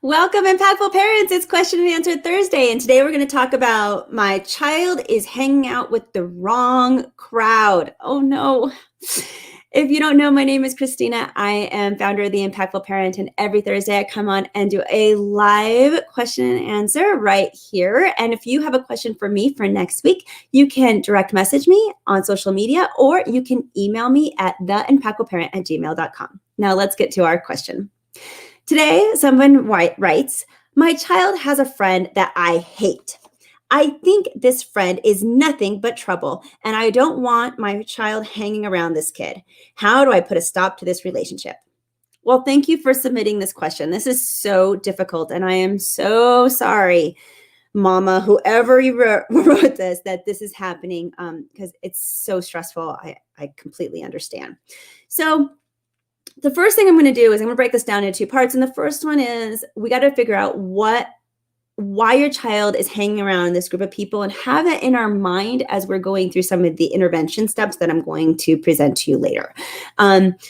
Welcome, Impactful Parents. It's Question and Answer Thursday, and today we're going to talk about my child is hanging out with the wrong crowd. Oh no. If you don't know, my name is Christina. I am founder of The Impactful Parent, and every Thursday I come on and do a live question and answer right here. And if you have a question for me for next week, you can direct message me on social media, or you can email me at theimpactfulparent@gmail.com. Now let's get to our question. Today, someone writes, my child has a friend that I hate. I think this friend is nothing but trouble, and I don't want my child hanging around this kid. How do I put a stop to this relationship? Well, thank you for submitting this question. This is so difficult, and I am so sorry, Mama, whoever you wrote this, that this is happening, because it's so stressful. I completely understand. So the first thing I'm going to do is I'm going to break this down into two parts. And the first one is we got to figure out why your child is hanging around this group of people and have that in our mind as we're going through some of the intervention steps that I'm going to present to you later.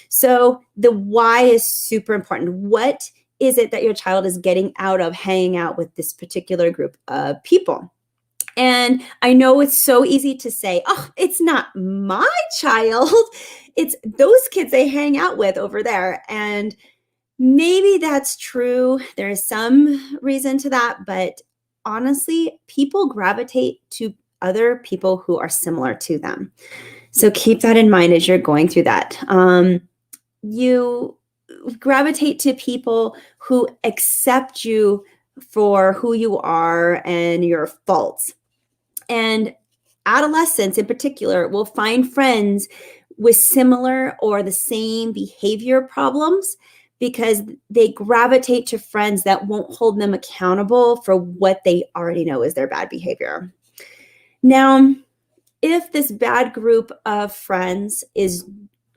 So the why is super important. What is it that your child is getting out of hanging out with this particular group of people? And I know it's so easy to say, oh, it's not my child. It's those kids they hang out with over there. And maybe that's true. There is some reason to that. But honestly, people gravitate to other people who are similar to them. So keep that in mind as you're going through that. You gravitate to people who accept you for who you are and your faults. And adolescents in particular will find friends with similar or the same behavior problems because they gravitate to friends that won't hold them accountable for what they already know is their bad behavior. Now, if this bad group of friends is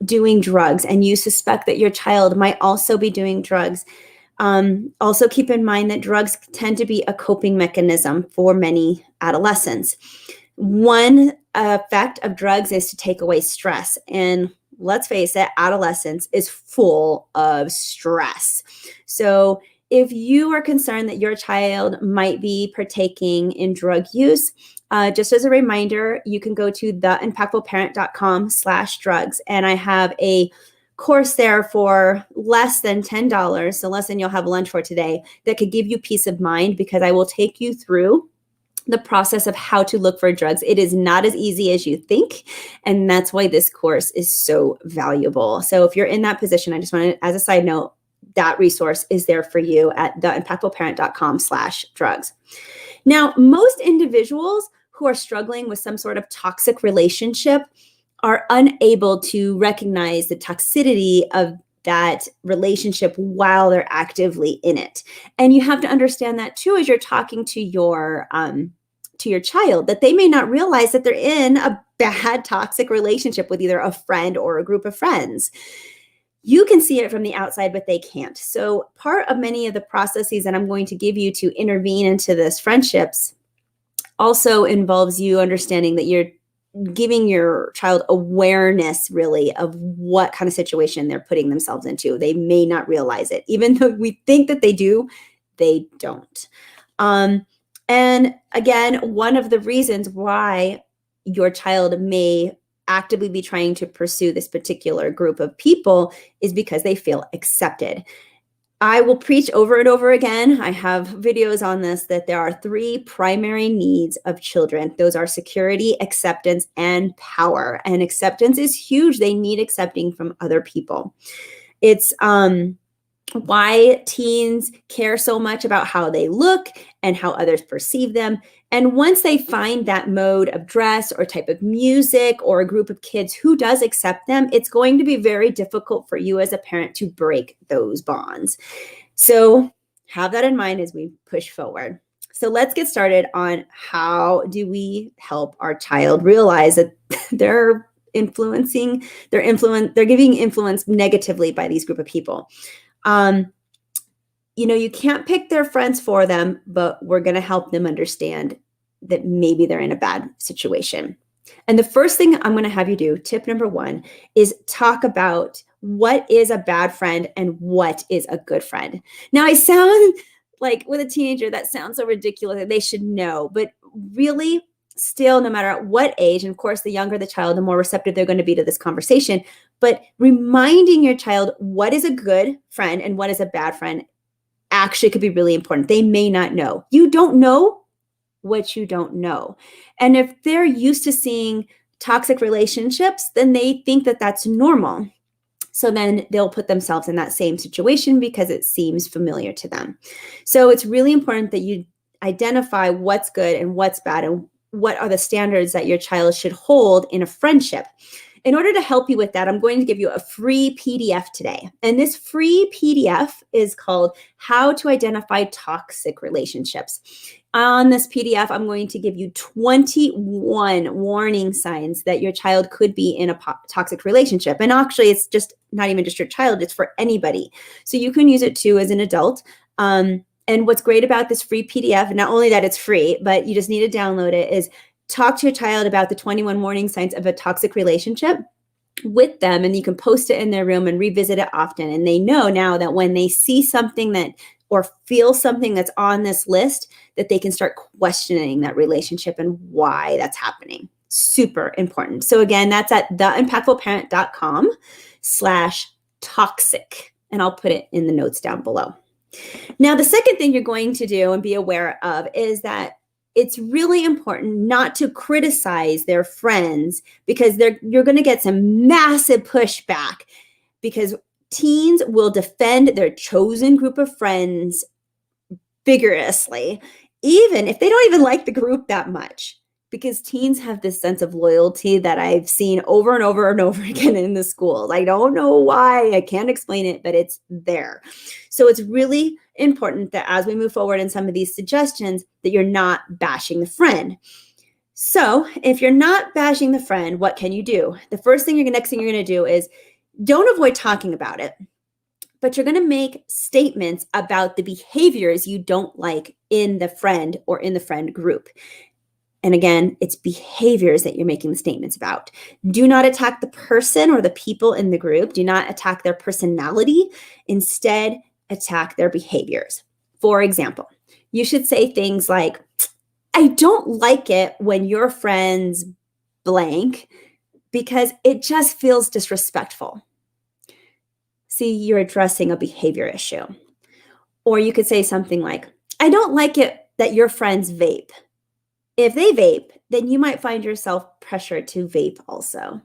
doing drugs and you suspect that your child might also be doing drugs, also keep in mind that drugs tend to be a coping mechanism for many adolescents. One effect of drugs is to take away stress. And let's face it, adolescence is full of stress. So if you are concerned that your child might be partaking in drug use, just as a reminder, you can go to theimpactfulparent.com/drugs. And I have a course there for less than $10, so less than you'll have lunch for today, that could give you peace of mind because I will take you through the process of how to look for drugs. It is not as easy as you think, and that's why this course is so valuable. So if you're in that position, I just want to, as a side note, that resource is there for you at theimpactfulparent.com/drugs. Now, most individuals who are struggling with some sort of toxic relationship are unable to recognize the toxicity of that relationship while they're actively in it. And you have to understand that too as you're talking to your child, that they may not realize that they're in a bad toxic relationship with either a friend or a group of friends. You can see it from the outside, but they can't. So part of many of the processes that I'm going to give you to intervene into this friendships also involves you understanding that you're giving your child awareness really of what kind of situation they're putting themselves into. They may not realize it. Even though we think that they do, they don't. And again, one of the reasons why your child may actively be trying to pursue this particular group of people is because they feel accepted. I will preach over and over again. I have videos on this that there are three primary needs of children. Those are security, acceptance, and power. And acceptance is huge. They need accepting from other people. It's why teens care so much about how they look and how others perceive them. And once they find that mode of dress or type of music or a group of kids who does accept them, it's going to be very difficult for you as a parent to break those bonds. So have that in mind as we push forward. So let's get started on how do we help our child realize that they're giving influence negatively by these group of people. You can't pick their friends for them, but we're going to help them understand that maybe they're in a bad situation. And the first thing I'm going to have you do, tip number 1, is talk about what is a bad friend and what is a good friend. Now, I sound like with a teenager, that sounds so ridiculous that they should know, but really still, no matter at what age, and of course, the younger the child, the more receptive they're going to be to this conversation, but reminding your child what is a good friend and what is a bad friend actually could be really important. They may not know. You don't know what you don't know. And if they're used to seeing toxic relationships, then they think that that's normal. So then they'll put themselves in that same situation because it seems familiar to them. So it's really important that you identify what's good and what's bad and what are the standards that your child should hold in a friendship. In order to help you with that, I'm going to give you a free PDF today. And this free PDF is called How to Identify Toxic Relationships. On this PDF, I'm going to give you 21 warning signs that your child could be in a toxic relationship. And actually, it's just not even just your child, it's for anybody. So you can use it too as an adult. And what's great about this free PDF, not only that it's free, but you just need to download it, is talk to your child about the 21 warning signs of a toxic relationship with them, and you can post it in their room and revisit it often. And they know now that when they see something that or feel something that's on this list, that they can start questioning that relationship and why that's happening. Super important. So again, that's at theimpactfulparent.com/toxic. And I'll put it in the notes down below. Now, the second thing you're going to do and be aware of is that it's really important not to criticize their friends, because you're going to get some massive pushback, because teens will defend their chosen group of friends vigorously, even if they don't even like the group that much, because teens have this sense of loyalty that I've seen over and over and over again in the schools. I don't know why, I can't explain it, but it's there. So it's really important that as we move forward in some of these suggestions, that you're not bashing the friend. So if you're not bashing the friend, what can you do? The next thing you're going to do is don't avoid talking about it, but you're going to make statements about the behaviors you don't like in the friend or in the friend group. And again, it's behaviors that you're making the statements about. Do not attack the person or the people in the group. Do not attack their personality. Instead, attack their behaviors. For example, you should say things like, I don't like it when your friends blank because it just feels disrespectful. See, you're addressing a behavior issue. Or you could say something like, I don't like it that your friends vape. If they vape, then you might find yourself pressured to vape also.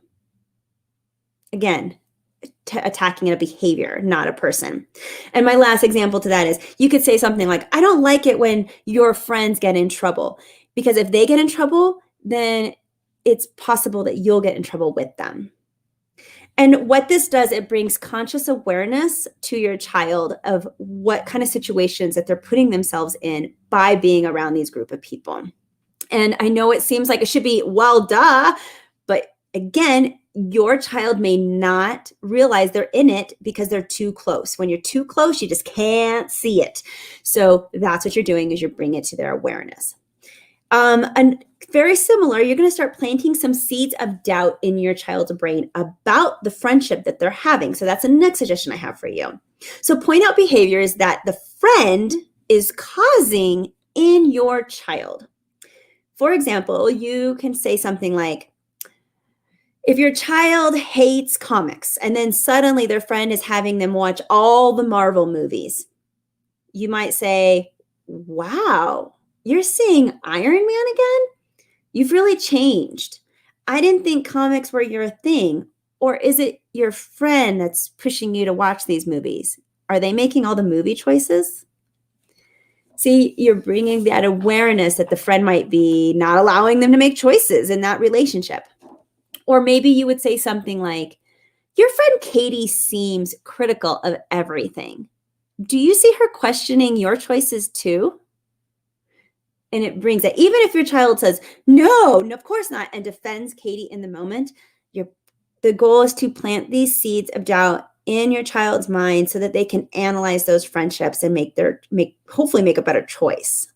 Again, attacking a behavior, not a person. And my last example to that is you could say something like, I don't like it when your friends get in trouble, because if they get in trouble, then it's possible that you'll get in trouble with them. And what this does, it brings conscious awareness to your child of what kind of situations that they're putting themselves in by being around these group of people. And I know it seems like it should be, well, duh, but again, your child may not realize they're in it because they're too close. When you're too close, you just can't see it. So that's what you're doing, is you're bringing it to their awareness. And very similar, you're going to start planting some seeds of doubt in your child's brain about the friendship that they're having. So that's the next suggestion I have for you. So point out behaviors that the friend is causing in your child. For example, you can say something like, if your child hates comics and then suddenly their friend is having them watch all the Marvel movies, you might say, wow, you're seeing Iron Man again? You've really changed. I didn't think comics were your thing. Or is it your friend that's pushing you to watch these movies? Are they making all the movie choices? See, you're bringing that awareness that the friend might be not allowing them to make choices in that relationship. Or maybe you would say something like, your friend Katie seems critical of everything. Do you see her questioning your choices too? And it brings that, even if your child says, no, of course not, and defends Katie in the moment, the goal is to plant these seeds of doubt in your child's mind so that they can analyze those friendships and hopefully make a better choice.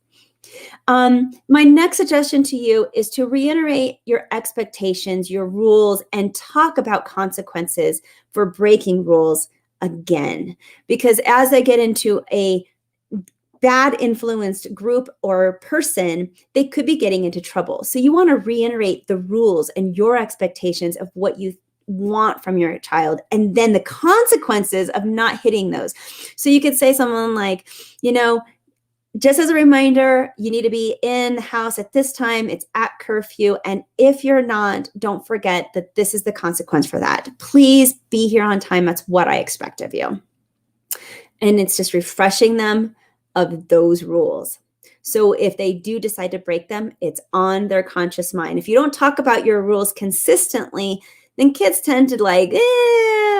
My next suggestion to you is to reiterate your expectations, your rules, and talk about consequences for breaking rules again. Because as I get into a bad influenced group or person, they could be getting into trouble. So you want to reiterate the rules and your expectations of what you want from your child, and then the consequences of not hitting those. So you could say something like, just as a reminder, you need to be in the house at this time. It's at curfew. And if you're not, don't forget that this is the consequence for that. Please be here on time. That's what I expect of you. And it's just refreshing them of those rules. So if they do decide to break them, it's on their conscious mind. If you don't talk about your rules consistently, then kids tend to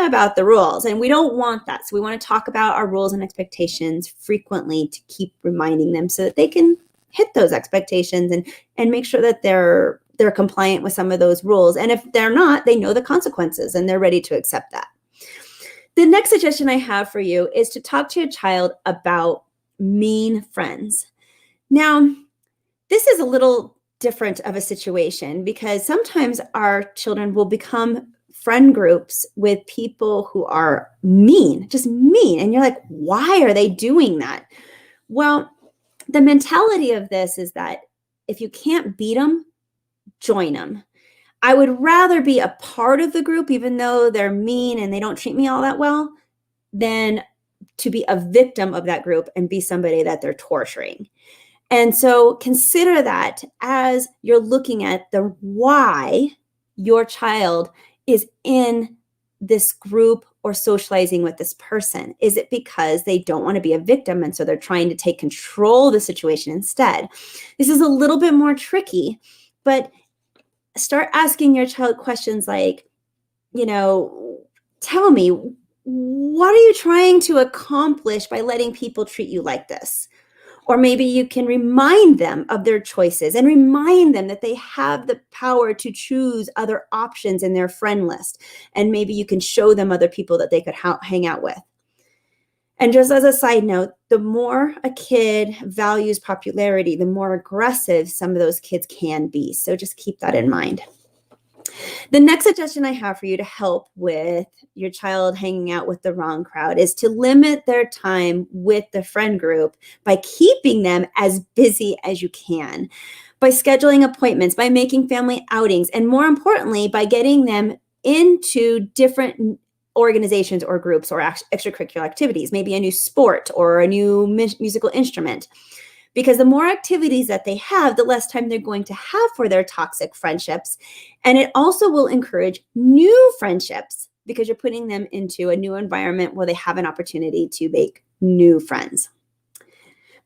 about the rules, and we don't want that. So we want to talk about our rules and expectations frequently to keep reminding them so that they can hit those expectations and make sure that they're compliant with some of those rules. And if they're not, they know the consequences and they're ready to accept that. The next suggestion I have for you is to talk to your child about mean friends. Now, this is a little different of a situation because sometimes our children will become friend groups with people who are mean, just mean. And you're like, why are they doing that? Well, the mentality of this is that if you can't beat them, join them. I would rather be a part of the group, even though they're mean and they don't treat me all that well, than to be a victim of that group and be somebody that they're torturing. And so consider that as you're looking at the why your child is in this group or socializing with this person. Is it because they don't want to be a victim and so they're trying to take control of the situation instead? This is a little bit more tricky, but start asking your child questions like, tell me, what are you trying to accomplish by letting people treat you like this? Or maybe you can remind them of their choices and remind them that they have the power to choose other options in their friend list. And maybe you can show them other people that they could hang out with. And just as a side note, the more a kid values popularity, the more aggressive some of those kids can be. So just keep that in mind. The next suggestion I have for you to help with your child hanging out with the wrong crowd is to limit their time with the friend group by keeping them as busy as you can, by scheduling appointments, by making family outings, and more importantly, by getting them into different organizations or groups or extracurricular activities, maybe a new sport or a new musical instrument. Because the more activities that they have, the less time they're going to have for their toxic friendships. And it also will encourage new friendships because you're putting them into a new environment where they have an opportunity to make new friends.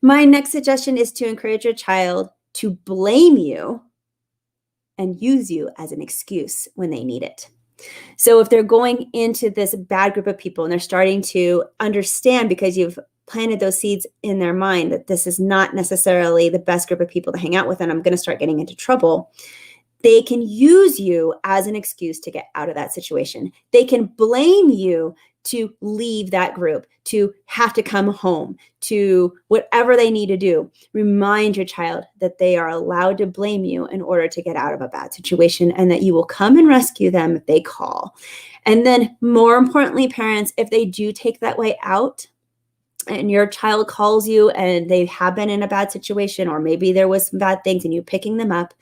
My next suggestion is to encourage your child to blame you and use you as an excuse when they need it. So if they're going into this bad group of people and they're starting to understand because you've planted those seeds in their mind that this is not necessarily the best group of people to hang out with and I'm going to start getting into trouble, they can use you as an excuse to get out of that situation. They can blame you to leave that group, to have to come home, to whatever they need to do. Remind your child that they are allowed to blame you in order to get out of a bad situation and that you will come and rescue them if they call. And then more importantly, parents, if they do take that way out, and your child calls you and they have been in a bad situation, or maybe there was some bad things and you picking them up,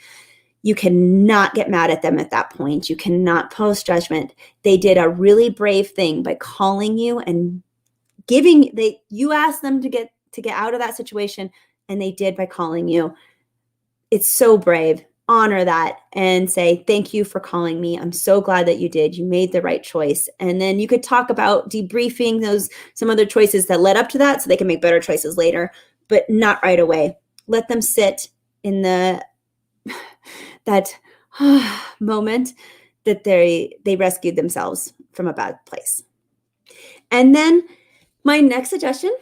you cannot get mad at them at that point. You cannot post judgment. They did a really brave thing by calling you and you asked them to get out of that situation, and they did by calling you. It's so brave. Honor that and say, thank you for calling me. I'm so glad that you did. You made the right choice. And then you could talk about debriefing some other choices that led up to that so they can make better choices later, but not right away. Let them sit in that moment that they rescued themselves from a bad place. And then my next suggestion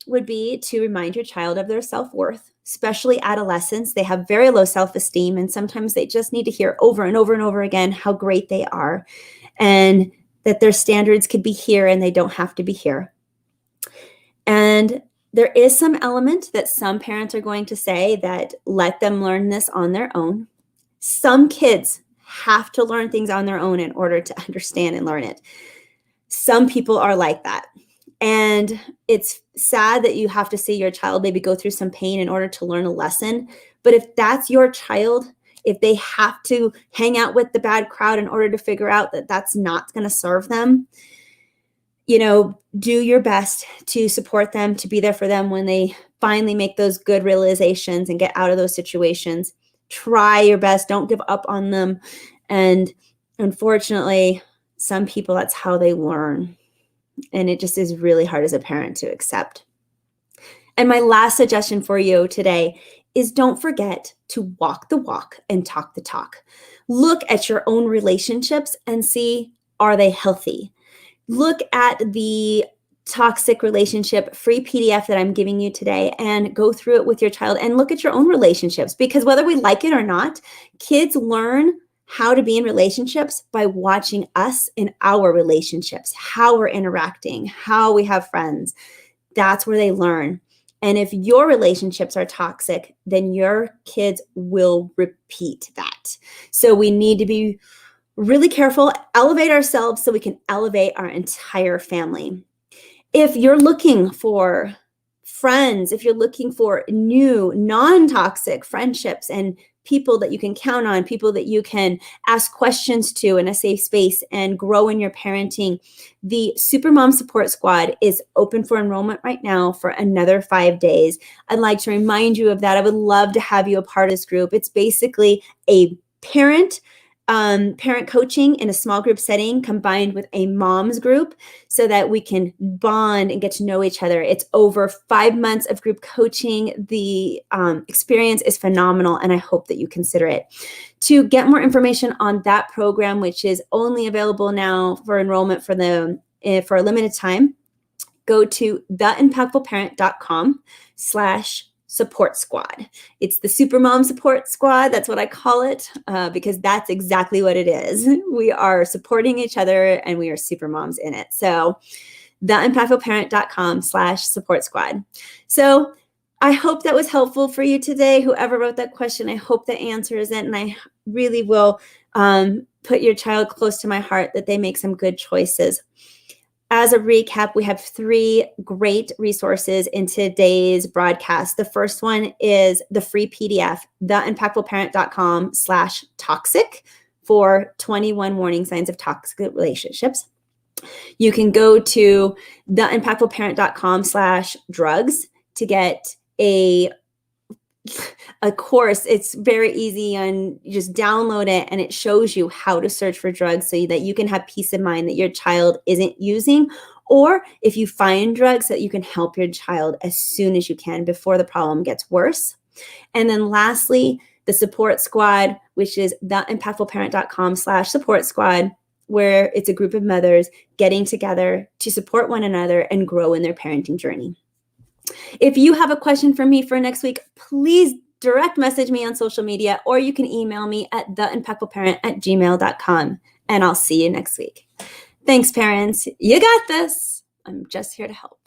would be to remind your child of their self-worth. Especially adolescents, they have very low self-esteem, and sometimes they just need to hear over and over and over again how great they are and that their standards could be here and they don't have to be here. And there is some element that some parents are going to say that let them learn this on their own. Some kids have to learn things on their own in order to understand and learn it. Some people are like that. And it's sad that you have to see your child maybe go through some pain in order to learn a lesson. But if that's your child, if they have to hang out with the bad crowd in order to figure out that that's not going to serve them, do your best to support them, to be there for them when they finally make those good realizations and get out of those situations. Try your best. Don't give up on them. And unfortunately, some people, that's how they learn. And it just is really hard as a parent to accept. And my last suggestion for you today is don't forget to walk the walk and talk the talk. Look at your own relationships and see, are they healthy? Look at the toxic relationship free PDF that I'm giving you today and go through it with your child and look at your own relationships, because whether we like it or not, kids learn how to be in relationships by watching us in our relationships, how we're interacting, how we have friends. That's where they learn. And if your relationships are toxic, then your kids will repeat that. So we need to be really careful, elevate ourselves so we can elevate our entire family. If you're looking for friends, if you're looking for new, non-toxic friendships and people that you can count on, people that you can ask questions to in a safe space and grow in your parenting, the Supermom Support Squad is open for enrollment right now for another 5 days. I'd like to remind you of that. I would love to have you a part of this group. It's basically a parent coaching in a small group setting combined with a mom's group so that we can bond and get to know each other. It's over 5 months of group coaching. The experience is phenomenal, and I hope that you consider it. To get more information on that program, which is only available now for enrollment for a limited time, go to theimpactfulparent.com/support squad. It's the Supermom Support Squad. That's what I call it because that's exactly what it is. We are supporting each other and we are super moms in it. So theimpactfulparent.com/support squad. So I hope that was helpful for you today. Whoever wrote that question, I hope that answers it. And I really will put your child close to my heart that they make some good choices. As a recap, we have 3 great resources in today's broadcast. The first one is the free PDF, theimpactfulparent.com/toxic for 21 warning signs of toxic relationships. You can go to theimpactfulparent.com/drugs to get a course. It's very easy, and you just download it and it shows you how to search for drugs so that you can have peace of mind that your child isn't using, or if you find drugs, that you can help your child as soon as you can before the problem gets worse. And then lastly, the support squad, which is theimpactfulparent.com/support squad, where it's a group of mothers getting together to support one another and grow in their parenting journey. If you have a question for me for next week, please direct message me on social media, or you can email me at theimpactfulparent@gmail.com, and I'll see you next week. Thanks, parents. You got this. I'm just here to help.